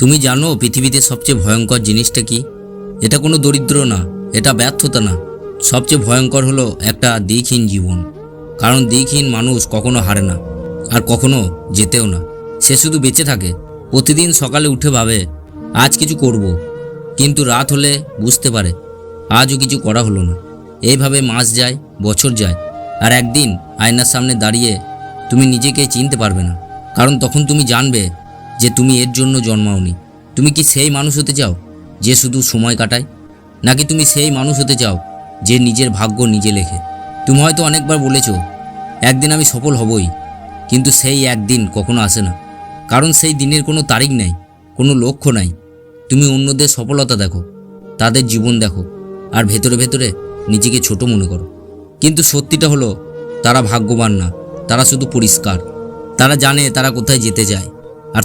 তুমি জানো পৃথিবীতে সবচেয়ে ভয়ঙ্কর জিনিসটা কি? এটা কোনো দরিদ্র না, এটা ব্যর্থতা না। সবচেয়ে ভয়ঙ্কর হলো একটা দিকহীন জীবন। কারণ দিকহীন মানুষ কখনো হারে না, আর কখনো যেতেও না। সে শুধু বেঁচে থাকে। প্রতিদিন সকালে উঠে ভাবে আজ কিছু করব, কিন্তু রাত হলে বুঝতে পারে আজও কিছু করা হলো না। এইভাবে মাস যায়, বছর যায়, আর একদিন আয়নার সামনে দাঁড়িয়ে তুমি নিজেকে চিনতে পারবে না। কারণ তখন তুমি জানবে যে তুমি এর জন্য জন্মাওনি। তুমি কি সেই মানুষ হতে চাও যে শুধু সময় কাটায়, নাকি তুমি সেই মানুষ হতে চাও যে নিজের ভাগ্য নিজে লেখে? তুমি হয়তো অনেকবার বলেছো একদিন আমি সফল হবই, কিন্তু সেই একদিন কখনো আসে না। কারণ সেই দিনের কোনো তারিখ নেই, কোনো লক্ষ্য নাই। তুমি অন্যদের সফলতা দেখো, তাদের জীবন দেখো, আর ভেতরে ভেতরে নিজেকে ছোট মনে করো। কিন্তু সত্যিটা হলো তারা ভাগ্যবান না, তারা শুধু পরিষ্কার। তারা জানে তারা কোথায় যেতে চায়। আর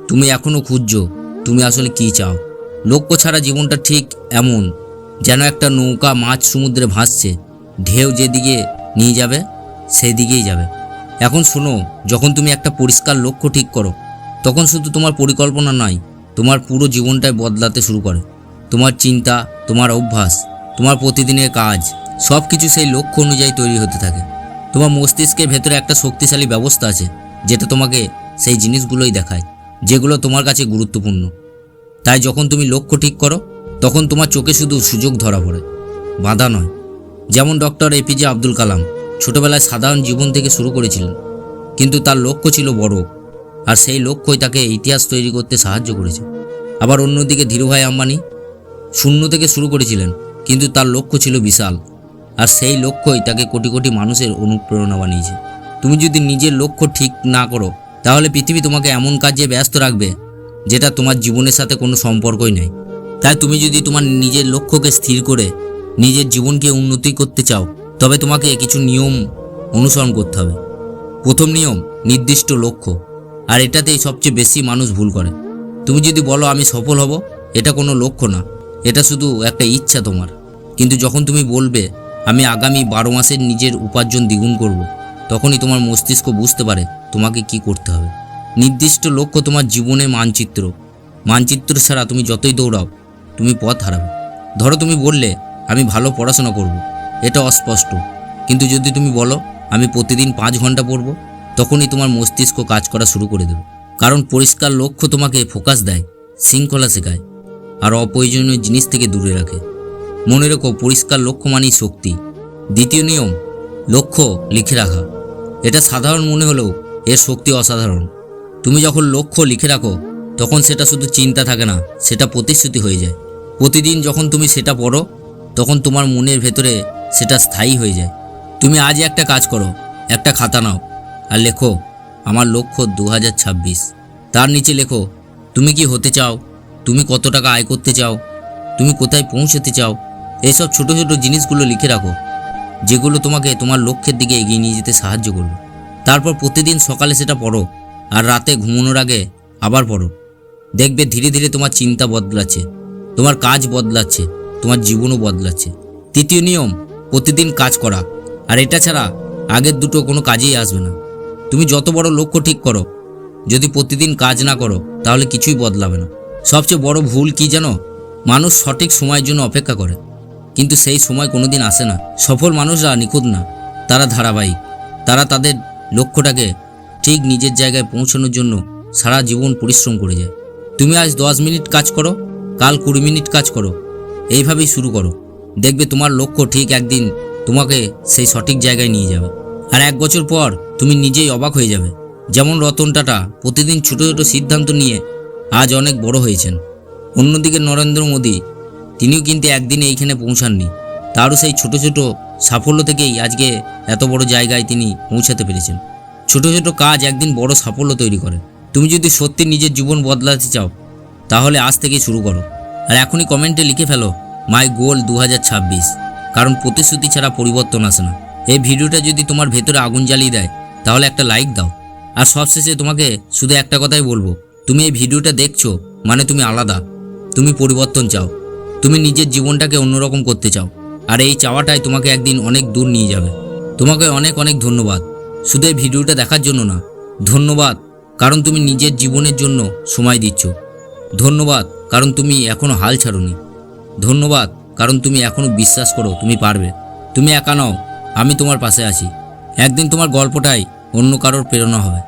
তুমি এখনও খুঁজছো তুমি আসলে কী চাও। লক্ষ্য ছাড়া জীবনটা ঠিক এমন যেন একটা নৌকা মাঝ সমুদ্রে ভাসছে, ঢেউ যেদিকে নিয়ে যাবে সেদিকেই যাবে। এখন শোনো, যখন তুমি একটা পরিষ্কার লক্ষ্য ঠিক করো, তখন শুধু তোমার পরিকল্পনা নয়, তোমার পুরো জীবনটাই বদলাতে শুরু করে। তোমার চিন্তা, তোমার অভ্যাস, তোমার প্রতিদিনের কাজ, সব কিছু সেই লক্ষ্য অনুযায়ী তৈরি হতে থাকে। তোমার মস্তিষ্কের ভেতরে একটা শক্তিশালী ব্যবস্থা আছে যেটা তোমাকে সেই জিনিসগুলোই দেখায় যেগুলো তোমার কাছে গুরুত্বপূর্ণ। তাই যখন তুমি লক্ষ্য ঠিক করো, তখন তোমার চোখে শুধু সুযোগ ধরা পড়ে, বাধা নয়। যেমন ডক্টর এপিজে আব্দুল কালাম ছোটবেলায় সাধারণ জীবন থেকে শুরু করেছিলেন, কিন্তু তার লক্ষ্য ছিল বড়, আর সেই লক্ষ্যই তাকে ইতিহাস তৈরি করতে সাহায্য করেছে। আবার অন্যদিকে ধীরুভাই আম্বানি শূন্য থেকে শুরু করেছিলেন, কিন্তু তার লক্ষ্য ছিল বিশাল, আর সেই লক্ষ্যই তাকে কোটি কোটি মানুষের অনুপ্রেরণা বানিয়েছে। তুমি যদি নিজের লক্ষ্য ঠিক না করো, তাহলে পৃথিবী তোমাকে এমন কাজে ব্যস্ত রাখবে যেটা তোমার জীবনের সাথে কোনো সম্পর্কই নেই। তাই তুমি যদি তোমার নিজের লক্ষ্যকে স্থির করে নিজের জীবনকে উন্নতি করতে চাও, তবে তোমাকে কিছু নিয়ম অনুসরণ করতে হবে। প্রথম নিয়ম, নির্দিষ্ট লক্ষ্য। আর এটাতেই সবচেয়ে বেশি মানুষ ভুল করে। তুমি যদি বলো আমি সফল হব, এটা কোনো লক্ষ্য না, এটা শুধু একটা ইচ্ছা তোমার। কিন্তু যখন তুমি বলবে আমি আগামী 12 মাসের নিজের উপার্জন দ্বিগুণ করব, তখনই তোমার মস্তিষ্ক বুঝতে পারে তোমাকে কি করতে হবে। নির্দিষ্ট লক্ষ্য তোমার জীবনের মানচিত্র। মানচিত্র ছাড়া তুমি যতই দৌড়াও, তুমি পথ হারাবে। ধরো তুমি বললে আমি ভালো পড়াশোনা করব, এটা অস্পষ্ট। কিন্তু যদি তুমি বলো আমি প্রতিদিন 5 ঘন্টা পড়ব, তখনই তোমার মস্তিষ্ক কাজ করা শুরু করে দেবে। কারণ পরিষ্কার লক্ষ্য তোমাকে ফোকাস দেয়, শৃঙ্খলা শেখায়, আর অপ্রয়োজনীয় জিনিস থেকে দূরে রাখে। মনে রেখো, পরিষ্কার লক্ষ্য মানেই শক্তি। দ্বিতীয় নিয়ম, লক্ষ্য লিখে রাখা। এটা সাধারণ মনে হলেও এর শক্তি অসাধারণ। তুমি যখন লক্ষ্য লিখে রাখো, তখন সেটা শুধু চিন্তা থাকে না, সেটা প্রতিশ্রুতি হয়ে যায়। প্রতিদিন যখন তুমি সেটা পড়ো, তখন তোমার মনের ভেতরে সেটা স্থায়ী হয়ে যায়। তুমি আজ একটা কাজ করো, একটা খাতা নাও আর লেখো আমার লক্ষ্য 2026। তার নিচে লেখো তুমি কি হতে চাও, তুমি কত টাকা আয় করতে চাও, তুমি কোথায় পৌঁছতে চাও। এইসব ছোট ছোট জিনিসগুলো লিখে রাখো, যেগুলো তোমাকে তোমার লক্ষ্যের দিকে এগিয়ে নিয়ে যেতে সাহায্য করবে। তারপর প্রতিদিন সকালে সেটা পড়ো, আর রাতে ঘুমানোর আগে আবার পড়ো। দেখবে ধীরে ধীরে তোমার চিন্তা বদলাচ্ছে, তোমার কাজ বদলাচ্ছে, তোমার জীবনও বদলাচ্ছে। তৃতীয় নিয়ম, প্রতিদিন কাজ করা। আর এটা ছাড়া আগের দুটো কোনো কাজেই আসবে না। তুমি যত বড় লক্ষ্য ঠিক করো, যদি প্রতিদিন কাজ না করো, তাহলে কিছুই বদলাবে না। সবচেয়ে বড় ভুল কি জানো? মানুষ সঠিক সময়ের জন্য অপেক্ষা করে, কিন্তু সেই সময় কোনোদিন আসে না। সফল মানুষরা নিখুঁত না, তারা ধারাবাহিক। তারা তাদের লক্ষ্যটাকে ঠিক নিজের জায়গায় পৌঁছানোর জন্য সারা জীবন পরিশ্রম করে যায়। তুমি আজ 10 মিনিট কাজ করো, কাল 20 মিনিট কাজ করো, এইভাবেই শুরু করো। দেখবে তোমার লক্ষ্য ঠিক একদিন তোমাকে সেই সঠিক জায়গায় নিয়ে যাবে। আর 1 বছর পর তুমি নিজেই অবাক হয়ে যাবে। যেমন রতন টাটা প্রতিদিন ছোট ছোট সিদ্ধান্ত নিয়ে আজ অনেক বড় হয়েছেন। অন্যদিকে নরেন্দ্র মোদী, তিনিও কিন্তু একদিনে এইখানে পৌঁছাননি। তারও সেই ছোট ছোট সাফল্য থেকেই আজকে এত বড় জায়গায় তিনি পৌঁছাতে পেরেছেন। ছোট ছোট কাজ একদিন বড় সাফল্য তৈরি করে। তুমি যদি সত্যি নিজের জীবন বদলাতে চাও, তাহলে আজ থেকেই শুরু করো। আর এখনই কমেন্টে লিখে ফেলো মাই গোল 2026। কারণ প্রতিশ্রুতি ছাড়া পরিবর্তন আসে না। এই ভিডিওটা যদি তোমার ভেতরে আগুন জ্বালিয়ে দেয়, তাহলে একটা লাইক দাও। আর সবশেষে তোমাকে শুধু একটা কথাই বলবো, তুমি এই ভিডিওটা দেখছো মানে তুমি আলাদা, তুমি পরিবর্তন চাও, তুমি নিজের জীবনটাকে অন্যরকম করতে চাও। আর এই চাওয়াটাই তোমাকে একদিন অনেক দূর নিয়ে যাবে। তোমাকে অনেক অনেক ধন্যবাদ, শুধু এই ভিডিওটা দেখার জন্য না, ধন্যবাদ কারণ তুমি নিজের জীবনের জন্য সময় দিচ্ছ। ধন্যবাদ কারণ তুমি এখনও হাল ছাড়োনি। ধন্যবাদ কারণ তুমি এখনও বিশ্বাস করো তুমি পারবে। তুমি একা নও, আমি তোমার পাশে আছি। একদিন তোমার গল্পটাই অন্য কারোর প্রেরণা হবে।